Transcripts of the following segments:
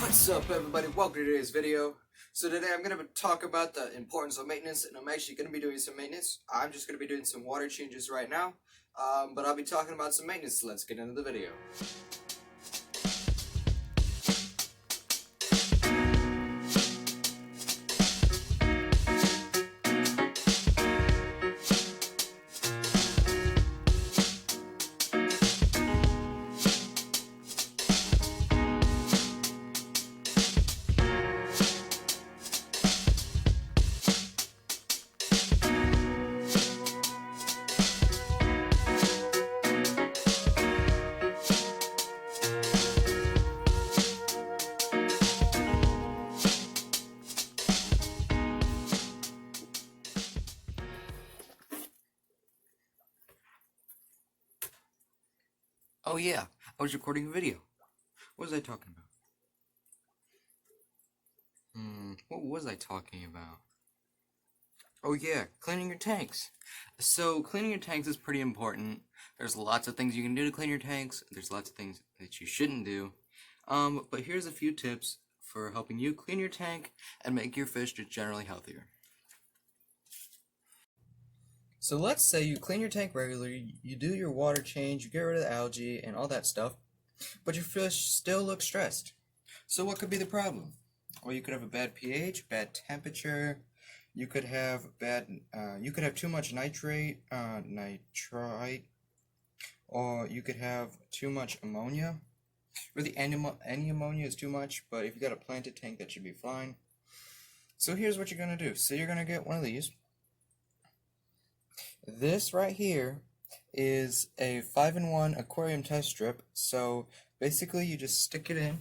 What's up, everybody? Welcome to today's video. So today I'm going to talk about the importance of maintenance, and I'm actually going to be doing some maintenance. I'm just going to be doing some water changes right now, but I'll be talking about some maintenance. Let's get into the video. Oh yeah, I was recording a video. What was I talking about? What was I talking about? Oh yeah, cleaning your tanks. So cleaning your tanks is pretty important. There's lots of things you can do to clean your tanks. There's lots of things that you shouldn't do. But here's a few tips for helping you clean your tank and make your fish just generally healthier. So let's say you clean your tank regularly, you do your water change, you get rid of the algae and all that stuff, but your fish still look stressed. So what could be the problem? Well, you could have a bad pH, bad temperature. You could have too much nitrite, or you could have too much ammonia. Really, any ammonia is too much, but if you got a planted tank, that should be fine. So here's what you're gonna do. So you're gonna get one of these. This right here is a 5-in-1 aquarium test strip. So basically you just stick it in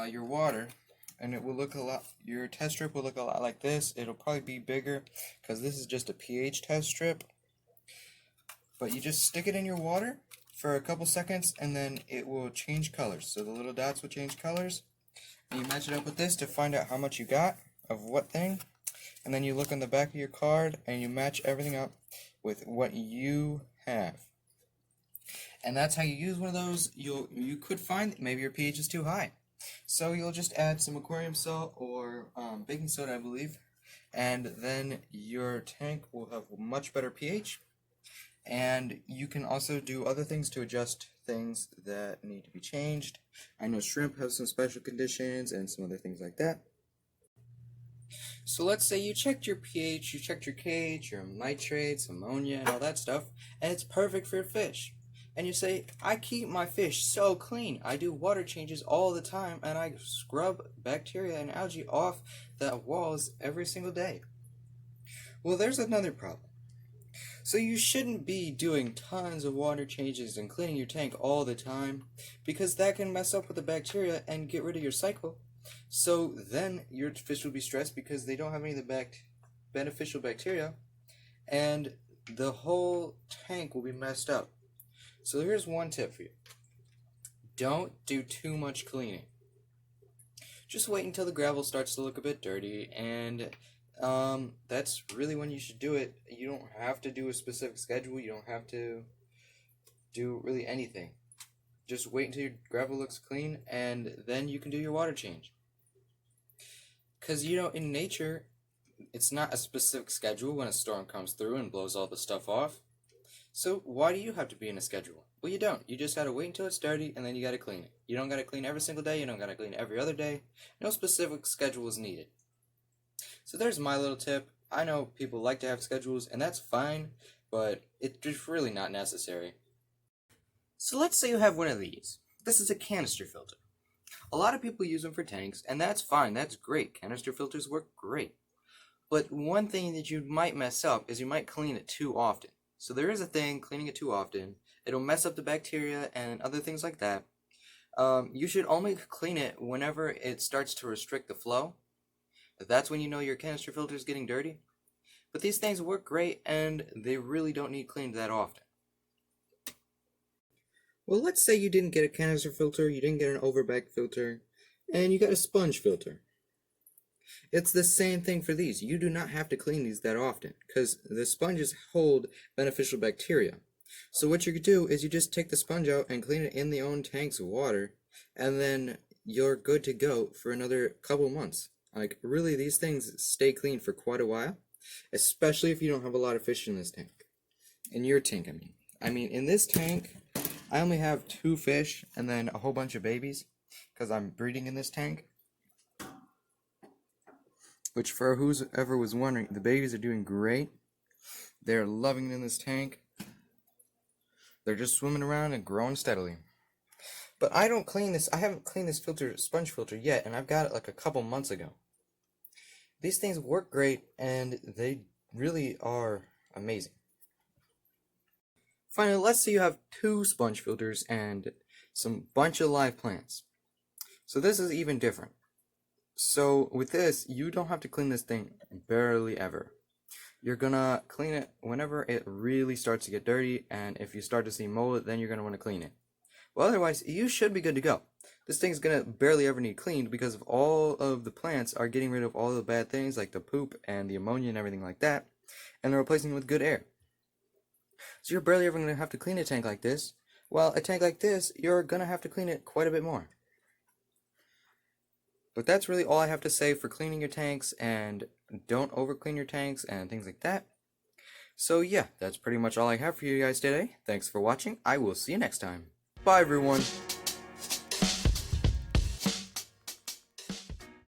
your water and it will look a lot, your test strip will look a lot like this. It'll probably be bigger because this is just a pH test strip. But you just stick it in your water for a couple seconds and then it will change colors. So the little dots will change colors. And you match it up with this to find out how much you got of what thing. And then you look on the back of your card and you match everything up with what you have. And that's how you use one of those. You could find that maybe your pH is too high. So you'll just add some aquarium salt or baking soda, I believe. And then your tank will have a much better pH. And you can also do other things to adjust things that need to be changed. I know shrimp have some special conditions and some other things like that. So let's say you checked your pH, you checked your cage, your nitrates, ammonia, and all that stuff, and it's perfect for your fish. And you say, I keep my fish so clean. I do water changes all the time, and I scrub bacteria and algae off the walls every single day. Well, there's another problem. So you shouldn't be doing tons of water changes and cleaning your tank all the time, because that can mess up with the bacteria and get rid of your cycle. So then your fish will be stressed because they don't have any of the beneficial bacteria, and the whole tank will be messed up. So here's one tip for you. Don't do too much cleaning. Just wait until the gravel starts to look a bit dirty, and that's really when you should do it. You don't have to do a specific schedule. You don't have to do really anything. Just wait until your gravel looks clean, and then you can do your water change. Because, in nature, it's not a specific schedule when a storm comes through and blows all the stuff off. So why do you have to be in a schedule? Well, you don't. You just gotta wait until it's dirty, and then you gotta clean it. You don't gotta clean every single day. You don't gotta clean every other day. No specific schedule is needed. So there's my little tip. I know people like to have schedules, and that's fine, but it's just really not necessary. So let's say you have one of these. This is a canister filter. A lot of people use them for tanks, and that's fine, that's great. Canister filters work great. But one thing that you might mess up is you might clean it too often. So there is a thing, cleaning it too often. It'll mess up the bacteria and other things like that. You should only clean it whenever it starts to restrict the flow. That's when you know your canister filter is getting dirty. But these things work great, and they really don't need cleaned that often. Well, let's say you didn't get a canister filter, you didn't get an overbag filter, and you got a sponge filter. It's the same thing for these. You do not have to clean these that often, because the sponges hold beneficial bacteria. So what you could do is you just take the sponge out and clean it in the own tank's water, and then you're good to go for another couple months. Like, really, these things stay clean for quite a while, especially if you don't have a lot of fish in this tank. In your tank, I mean. In this tank, I only have 2 fish and then a whole bunch of babies because I'm breeding in this tank. Which, for whoever was wondering, the babies are doing great. They're loving it in this tank. They're just swimming around and growing steadily. But I haven't cleaned this sponge filter yet, and I've got it like a couple months ago. These things work great, and they really are amazing. Finally, let's say you have 2 sponge filters and some bunch of live plants. So this is even different. So with this, you don't have to clean this thing barely ever. You're gonna clean it whenever it really starts to get dirty, and if you start to see mold, then you're gonna want to clean it. Well, otherwise, you should be good to go. This thing's gonna barely ever need cleaned because of all of the plants are getting rid of all the bad things like the poop and the ammonia and everything like that, and they're replacing it with good air. So you're barely ever gonna have to clean a tank like this. Well, a tank like this, you're gonna have to clean it quite a bit more. But that's really all I have to say for cleaning your tanks, and don't over clean your tanks and things like that. So yeah, that's pretty much all I have for you guys today. Thanks for watching. I will see you next time. Bye everyone.